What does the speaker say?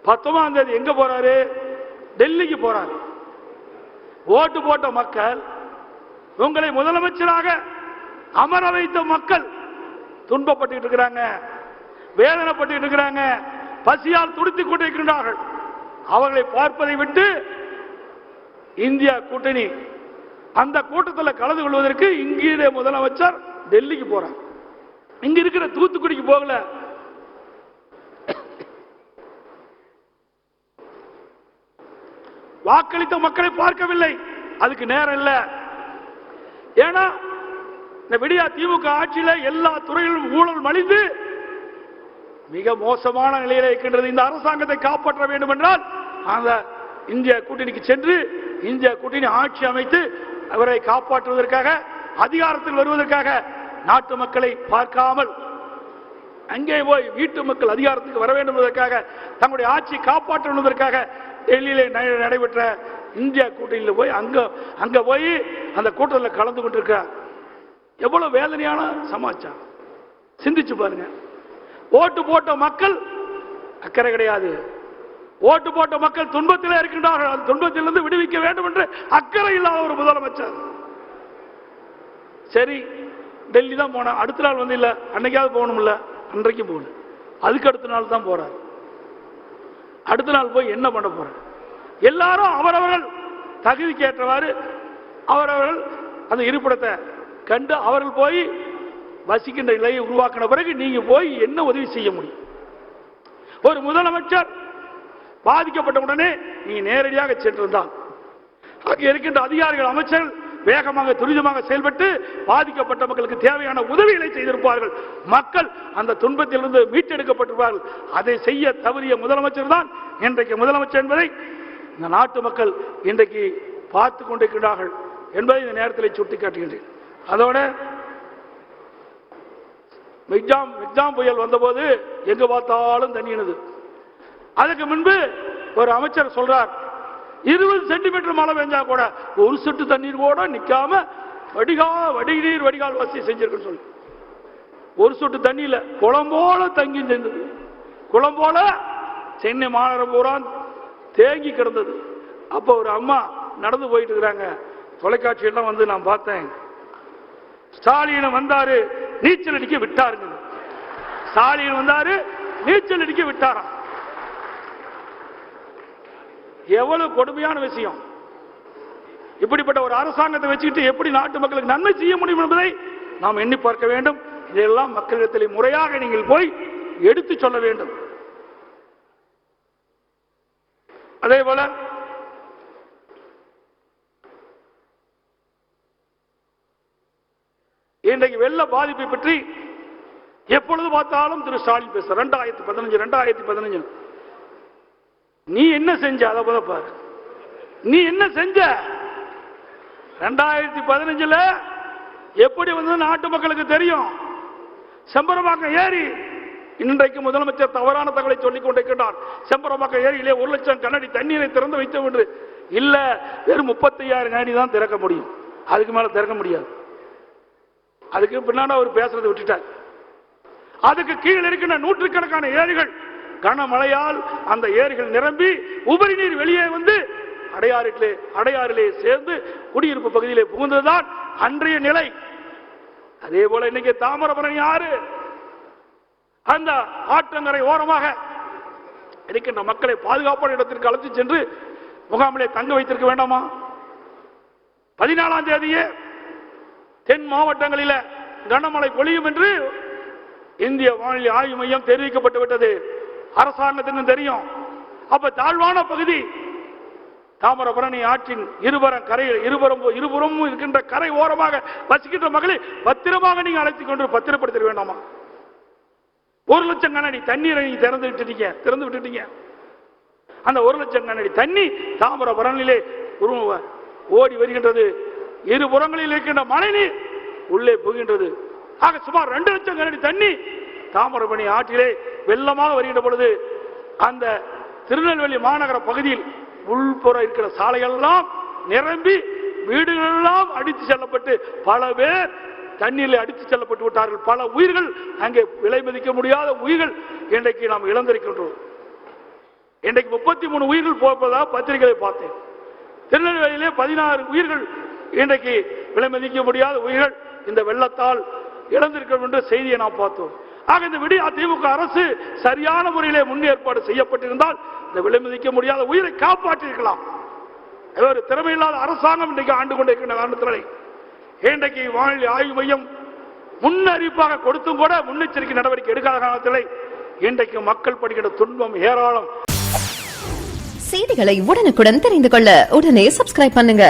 19ஆம் தேதி எங்க போறாரு? டெல்லிக்கு போறாரு. ஓட்டு போட்ட மக்கள், உங்களை முதலமைச்சராக அமர வைத்த மக்கள் துன்பப்பட்டு இருக்கிறாங்க, வேதனைப்பட்டு இருக்கிறாங்க, பசியால் துடித்துக் கொண்டிருக்கிறார்கள். அவர்களை பார்ப்பதை விட்டு இந்திய கூட்டணி அந்த கூட்டத்தில் கலந்து கொள்வதற்கு இங்கே முதலமைச்சர் டெல்லிக்கு போறார். இங்க இருக்கிற தூத்துக்குடிக்கு போகல. வாக்களித்த மக்களை பார்க்கவில்லை, அதுக்கு நேரம் இல்லை. ஏன்னா இந்த விடியா திமுக ஆட்சியில எல்லா துறையிலும் ஊழல் மலிந்து மிக மோசமான நிலையில் இருக்கின்றது. இந்த அரசாங்கத்தை காப்பாற்ற வேண்டும் என்றால் அந்த இந்திய கூட்டணிக்கு சென்று இந்திய கூட்டணி ஆட்சி அமைத்து அவரை காப்பாற்றுவதற்காக, அதிகாரத்தில் வருவதற்காக நாட்டு மக்களை பார்க்காமல் அங்கே போய் வீட்டு மக்கள் அதிகாரத்துக்கு வர வேண்டும் என்பதற்காக, தங்களுடைய ஆட்சி காப்பாற்றுவதற்காக டெல்லியிலே நடைபெற்ற இந்திய கூட்டணியில் போய் அங்க போய் அந்த கூட்டத்தில் கலந்து கொண்டிருக்கிறார். எவ்வளவு வேதனையான சமாச்சாரம், சிந்திச்சு பாருங்க. ஓட்டு போட்ட மக்கள் அக்கறை கிடையாது. ஓட்டு போட்ட மக்கள் துன்பத்திலே இருக்கின்றார்கள். அந்த துன்பத்திலிருந்து விடுவிக்க வேண்டும் என்று அக்கறை இல்லாத ஒரு முதலமைச்சர். சரி, டெல்லி தான் போன, அடுத்த நாள் வந்து இல்ல அன்னைக்காவது போகணும் இல்ல, அன்றைக்கு போகல, அதுக்கு அடுத்த நாள் தான் போறார். அடுத்த நாள் போய் என்ன பண்ண போறார்? எல்லாரும் அவரவர்கள் தகுதிக்கு ஏற்றவாறு அவரவர்கள் அந்த இருப்பிடத்தை கண்டு அவர்கள் போய் வசிக்கின்ற நிலையை உருவாக்கின பிறகு நீங்க போய் என்ன உதவி செய்ய முடியும்? ஒரு முதலமைச்சர் பாதிக்கப்பட்ட உடனே நீங்க நேரடியாக சென்றிருந்தால் அங்கே இருக்கின்ற அதிகாரிகள், அமைச்சர்கள் வேகமாக துரிதமாக செயல்பட்டு பாதிக்கப்பட்ட மக்களுக்கு தேவையான உதவிகளை செய்திருப்பார்கள். மக்கள் அந்த துன்பத்திலிருந்து மீட்டெடுக்கப்பட்டிருப்பார்கள். அதை செய்ய தவறிய முதலமைச்சர் தான் இன்றைக்கு முதலமைச்சர் என்பதை இந்த நாட்டு மக்கள் இன்றைக்கு பார்த்து கொண்டிருக்கிறார்கள் என்பதை இந்த நேரத்தில் சுட்டிக்காட்டுகின்றேன். அதோட மிக்ஜாம் புயல் வந்தபோது எங்க பார்த்தாலும் தண்ணினது. அதுக்கு முன்பு ஒரு அமைச்சர் சொல்றார், 20 சென்டிமீட்டர் மழை பெஞ்சா கூட ஒரு சொட்டு தண்ணீர் கூட நிக்காம வடிநீர் வடிகால் வசதி செஞ்சிருக்குன்னு சொல்லி, ஒரு சொட்டு தண்ணியில குளம்போல தங்கி செஞ்சது. குளம்போல சென்னை மாநகரம் பூரா தேங்கி கிடந்தது. அப்ப ஒரு அம்மா நடந்து போயிட்டு இருக்கிறாங்க, தொலைக்காட்சியெல்லாம் வந்து நான் பார்த்தேன். ஸ்டாலின் வந்தாரு, நீச்சல் அடிக்க விட்டாருங்க. ஸ்டாலின் வந்தாரு, நீச்சல் அடிக்க விட்டாராம். எவ்வளவு கொடுமையான விஷயம்! இப்படிப்பட்ட ஒரு அரசாங்கத்தை வச்சுக்கிட்டு எப்படி நாட்டு மக்களுக்கு நன்மை செய்ய முடியும் என்பதை நாம் எண்ணி பார்க்க வேண்டும். இதெல்லாம் மக்களிடத்தில் முறையாக நீங்கள் போய் எடுத்து சொல்ல வேண்டும். அதே போல இன்றைக்கு வெள்ள பாதிப்பை பற்றி எப்பொழுது பார்த்தாலும் திரு ஸ்டாலின் பேச 2015 நீ என்ன செஞ்ச? அதை பாரு, நீ என்ன செஞ்ச? 2015 எப்படி வந்து நாட்டு மக்களுக்கு தெரியும். செம்பரம்பாக்கம் ஏரி இன்றைக்கு முதலமைச்சர் தவறான தகவலை சொல்லிக் கொண்டிருக்கிறார். செம்பரம்பாக்கம் ஏரியிலே 1 லட்சம் கனஅடி தண்ணீரை திறந்து வைத்தோம் என்று. இல்ல, வெறும் 35,000 கனஅடி தான் திறக்க முடியும், அதுக்கு மேல திறக்க முடியாது. அதுக்கு பின்னாடி அவர் பேசுறதை விட்டுட்டார். அதுக்கு கீழே இருக்கின்ற நூற்றுக்கணக்கான ஏரிகள் கனமழையால் அந்த ஏரிகள் நிரம்பி உபரி நீர் வெளியே வந்து அடையாறிலே சேர்ந்து குடியிருப்பு பகுதியிலே புகுந்ததுதான் அன்றைய நிலை. அதே போல இன்னைக்கு தாமிரபரணி ஆறு அந்த ஆற்றங்கரை ஓரமாக இருக்கின்ற மக்களை பாதுகாப்பான இடத்திற்கு அழைத்து சென்று முகாமிலே தங்க வைத்திருக்க வேண்டாமா? 14ஆம் தேதியே தென் மாவட்டங்களில் கனமழை பொழியும் என்று இந்திய வானிலை ஆய்வு மையம் தெரிவிக்கப்பட்டு விட்டது. அரசாங்கத்திற்கு தெரியும். அப்ப தாழ்வான பகுதி தாமிரபரணி ஆற்றின் இருபுறமும் இருக்கின்ற கரை ஓரமாக வசிக்கின்ற மக்களை பத்திரமாக நீங்க அழைத்துக் கொண்டு பத்திரப்படுத்த வேண்டாமா? 1 லட்சம் கனஅடி தண்ணீரை திறந்து விட்டுட்டீங்க. அந்த 1 லட்சம் கனஅடி தண்ணி தாமிரபரணியிலே ஓடி வருகின்றது. இருபுறங்களில் இருக்கின்ற மழைநீர் உள்ளே புகின்றது. ஆக சுமார் 2 லட்சம் கனஅடி தண்ணி தாமிரபரணி ஆற்றிலே வெள்ளமாக வருகின்ற பொழுது அந்த திருநெல்வேலி மாநகர பகுதியில் உள்புற இருக்கிற சாலைகள் எல்லாம் நிரம்பி வீடுகள் எல்லாம் அடித்து செல்லப்பட்டு பல பேர் தண்ணீரில் அடித்து செல்லப்பட்டு விட்டார்கள். பல உயிர்கள், அங்கே விலை மதிக்க முடியாத உயிர்கள் இன்றைக்கு நாம் இழந்திருக்கின்றோம். இன்றைக்கு 33 உயிர்கள் போவதாக பத்திரிகையை பார்த்தேன். திருநெல்வேலியிலே 16 உயிர்கள் இன்றைக்கு விலை மதிக்க முடியாத உயிர்கள் இந்த வெள்ளத்தால் இழந்திருக்கும் என்ற செய்தியை நாம் பார்த்தோம். ஆக இந்த திமுக அரசு சரியான முறையிலே முன்னேற்பாடு செய்யப்பட்டிருந்தால் இந்த விலை மதிக்க முடியாத உயிரை காப்பாற்றிருக்கலாம். ஒரு திறமையில்லாத அரசாங்கம் இன்றைக்கு ஆண்டு கொண்டிருக்கின்ற காரணத்தினாலே இன்றைக்கு வானிலை ஆய்வு மையம் முன்னறிவிப்பாக கொடுத்தும் கூட முன்னெச்சரிக்கை நடவடிக்கை எடுக்காத காரணத்திலே இன்றைக்கு மக்கள் படுகின்ற துன்பம் ஏராளம். செய்திகளை உடனுக்குடன் தெரிந்து கொள்ள உடனே சப்ஸ்கிரைப் பண்ணுங்க.